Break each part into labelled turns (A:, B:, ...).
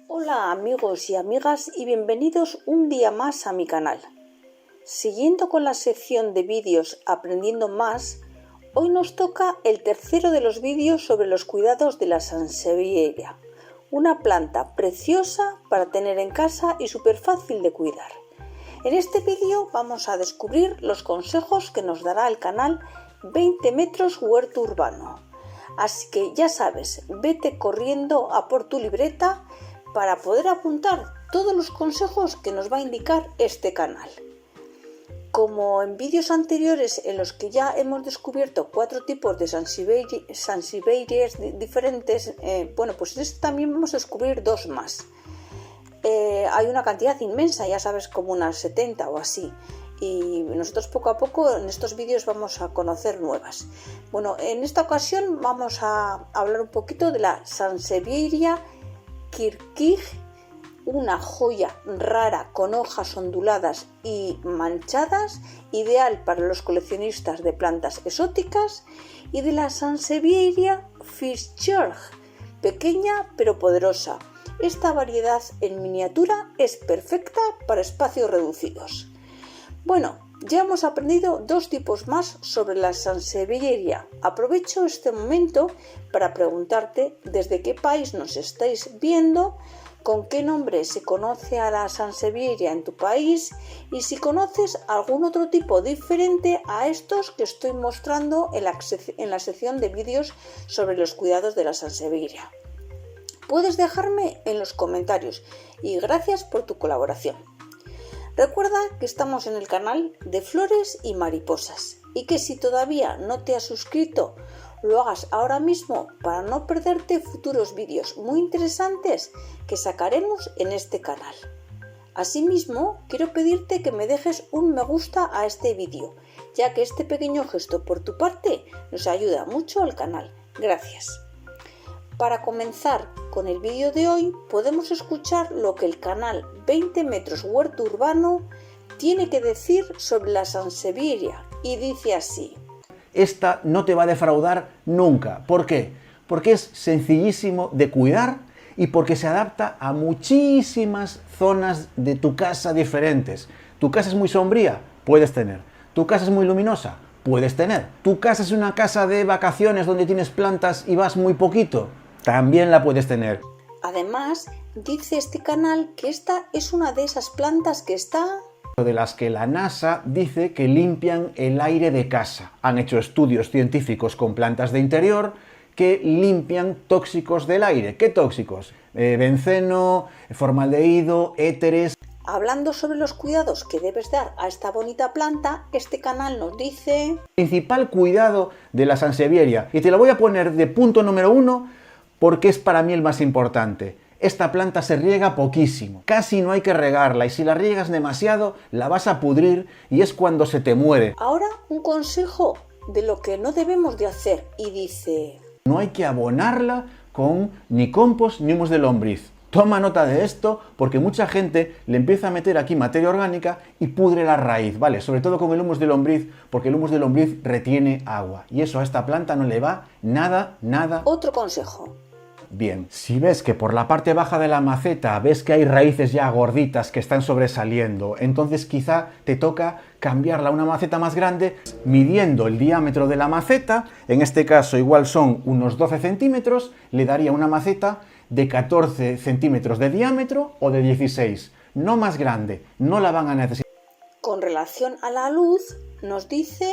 A: Hola amigos y amigas y bienvenidos un día más a mi canal. Siguiendo con la sección de vídeos Aprendiendo Más, hoy nos toca el tercero de los vídeos sobre los cuidados de la sansevieria, una planta preciosa para tener en casa y súper fácil de cuidar. En este vídeo vamos a descubrir los consejos que nos dará el canal 20 metros huerto urbano. Así que ya sabes, vete corriendo a por tu libreta para poder apuntar todos los consejos que nos va a indicar este canal. Como en vídeos anteriores en los que ya hemos descubierto 4 tipos de sansevierias diferentes, pues en este también vamos a descubrir 2 más. Hay una cantidad inmensa, ya sabes, como unas 70 o así. Y nosotros poco a poco en estos vídeos vamos a conocer nuevas. Bueno, en esta ocasión vamos a hablar un poquito de la Sansevieria Kirkig, una joya rara con hojas onduladas y manchadas, ideal para los coleccionistas de plantas exóticas, y de la Sansevieria Fischberg, pequeña pero poderosa. Esta variedad en miniatura es perfecta para espacios reducidos. Bueno, ya hemos aprendido 2 tipos más sobre la sansevieria. Aprovecho este momento para preguntarte desde qué país nos estáis viendo, con qué nombre se conoce a la sansevieria en tu país y si conoces algún otro tipo diferente a estos que estoy mostrando en la sección de vídeos sobre los cuidados de la sansevieria. Puedes dejarme en los comentarios y gracias por tu colaboración. Recuerda que estamos en el canal de Flores y Mariposas y que si todavía no te has suscrito, lo hagas ahora mismo para no perderte futuros vídeos muy interesantes que sacaremos en este canal. Asimismo, quiero pedirte que me dejes un me gusta a este vídeo, ya que este pequeño gesto por tu parte nos ayuda mucho al canal. Gracias. Para comenzar con el vídeo de hoy, podemos escuchar lo que el canal 20 metros huerto urbano tiene que decir sobre la sansevieria, y dice así.
B: Esta no te va a defraudar nunca. ¿Por qué? Porque es sencillísimo de cuidar y porque se adapta a muchísimas zonas de tu casa diferentes. ¿Tu casa es muy sombría? Puedes tener. ¿Tu casa es muy luminosa? Puedes tener. ¿Tu casa es una casa de vacaciones donde tienes plantas y vas muy poquito? También la puedes tener.
A: Además, dice este canal que esta es una de esas plantas que está...
B: de las que la NASA dice que limpian el aire de casa. Han hecho estudios científicos con plantas de interior que limpian tóxicos del aire. ¿Qué tóxicos? Benceno, formaldehído, éteres.
A: Hablando sobre los cuidados que debes dar a esta bonita planta, este canal nos dice...
B: Principal cuidado de la sansevieria. Y te lo voy a poner de punto número 1 porque es para mí el más importante. Esta planta se riega poquísimo, casi no hay que regarla y si la riegas demasiado la vas a pudrir y es cuando se te muere.
A: Ahora un consejo de lo que no debemos de hacer y dice...
B: No hay que abonarla con ni compost ni humus de lombriz. Toma nota de esto porque mucha gente le empieza a meter aquí materia orgánica y pudre la raíz, ¿vale? Sobre todo con el humus de lombriz, porque el humus de lombriz retiene agua y eso a esta planta no le va nada.
A: Otro consejo.
B: Bien, si ves que por la parte baja de la maceta ves que hay raíces ya gorditas que están sobresaliendo, entonces quizá te toca cambiarla a una maceta más grande, midiendo el diámetro de la maceta, en este caso igual son unos 12 centímetros, le daría una maceta de 14 centímetros de diámetro o de 16, no más grande, no la van a necesitar.
A: Con relación a la luz, nos dice...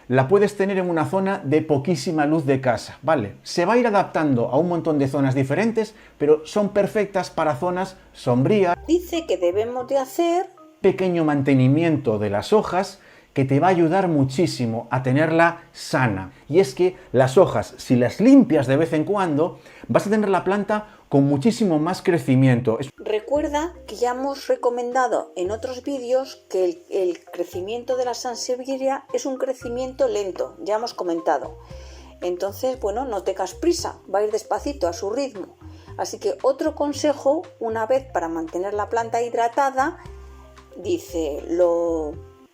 B: La puedes tener en una zona de poquísima luz de casa, ¿vale? Se va a ir adaptando a un montón de zonas diferentes, pero son perfectas para zonas sombrías.
A: Dice que debemos de hacer...
B: pequeño mantenimiento de las hojas que te va a ayudar muchísimo a tenerla sana. Y es que las hojas, si las limpias de vez en cuando, vas a tener la planta con muchísimo más crecimiento.
A: Recuerda que ya hemos recomendado en otros vídeos que el crecimiento de la sansevieria es un crecimiento lento, ya hemos comentado. Entonces, bueno, no tengas prisa, va a ir despacito a su ritmo. Así que otro consejo, una vez para mantener la planta hidratada, dice, lo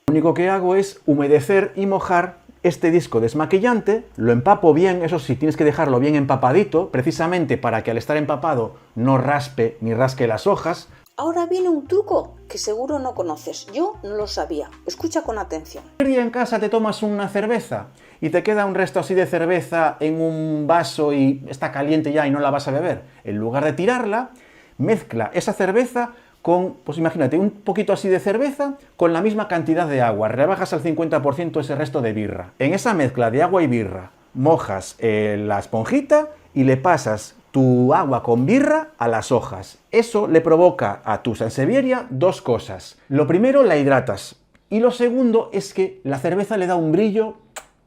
B: único que hago es humedecer y mojar este disco desmaquillante, lo empapo bien, eso sí, tienes que dejarlo bien empapadito, precisamente para que al estar empapado no raspe ni rasque las hojas.
A: Ahora viene un truco que seguro no conoces. Yo no lo sabía. Escucha con atención.
B: Un día en casa te tomas una cerveza y te queda un resto así de cerveza en un vaso y está caliente ya y no la vas a beber. En lugar de tirarla, mezcla esa cerveza con, pues imagínate, un poquito así de cerveza con la misma cantidad de agua. Rebajas al 50% ese resto de birra. En esa mezcla de agua y birra, mojas la esponjita y le pasas tu agua con birra a las hojas. Eso le provoca a tu sansevieria dos cosas. Lo primero, la hidratas. Y lo segundo es que la cerveza le da un brillo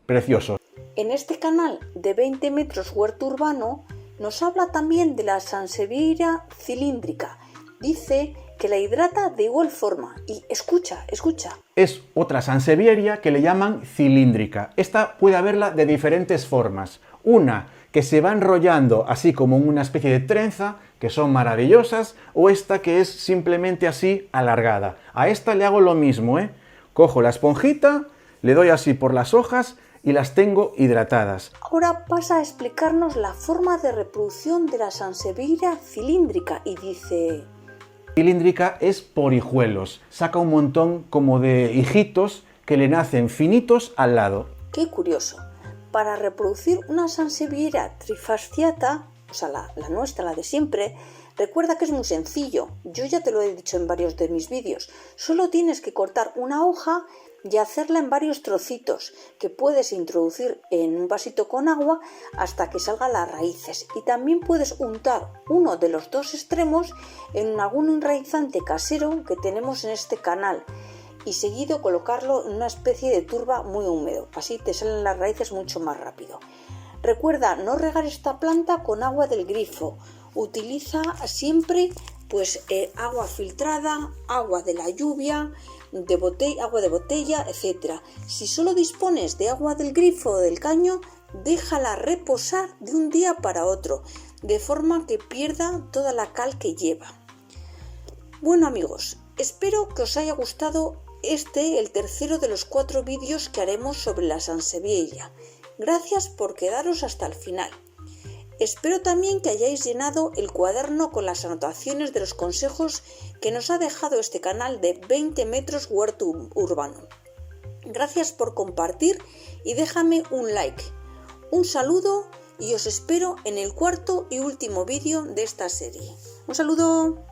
B: precioso.
A: En este canal de 20 metros huerto urbano nos habla también de la sansevieria cilíndrica. Dice que la hidrata de igual forma. Y escucha.
B: Es otra sansevieria que le llaman cilíndrica. Esta puede haberla de diferentes formas. Una que se va enrollando así como en una especie de trenza, que son maravillosas, o esta que es simplemente así alargada. A esta le hago lo mismo, Cojo la esponjita, le doy así por las hojas y las tengo hidratadas.
A: Ahora pasa a explicarnos la forma de reproducción de la sansevieria cilíndrica y dice...
B: Cilíndrica es por hijuelos, saca un montón como de hijitos que le nacen finitos al lado.
A: ¡Qué curioso! Para reproducir una sansevieria trifasciata, o sea, la nuestra, la de siempre, recuerda que es muy sencillo. Yo ya te lo he dicho en varios de mis vídeos. Solo tienes que cortar una hoja y hacerla en varios trocitos que puedes introducir en un vasito con agua hasta que salgan las raíces. Y también puedes untar uno de los dos extremos en algún enraizante casero que tenemos en este canal y seguido colocarlo en una especie de turba muy húmedo. Así te salen las raíces mucho más rápido. Recuerda no regar esta planta con agua del grifo. Utiliza siempre agua filtrada, agua de la lluvia, agua de botella, etc. Si solo dispones de agua del grifo o del caño, déjala reposar de un día para otro, de forma que pierda toda la cal que lleva. Bueno amigos, espero que os haya gustado el tercero de los 4 vídeos que haremos sobre la sansevieria. Gracias por quedaros hasta el final. Espero también que hayáis llenado el cuaderno con las anotaciones de los consejos que nos ha dejado este canal de 20 metros huerto urbano. Gracias por compartir y déjame un like. Un saludo y os espero en el 4º y último vídeo de esta serie. Un saludo.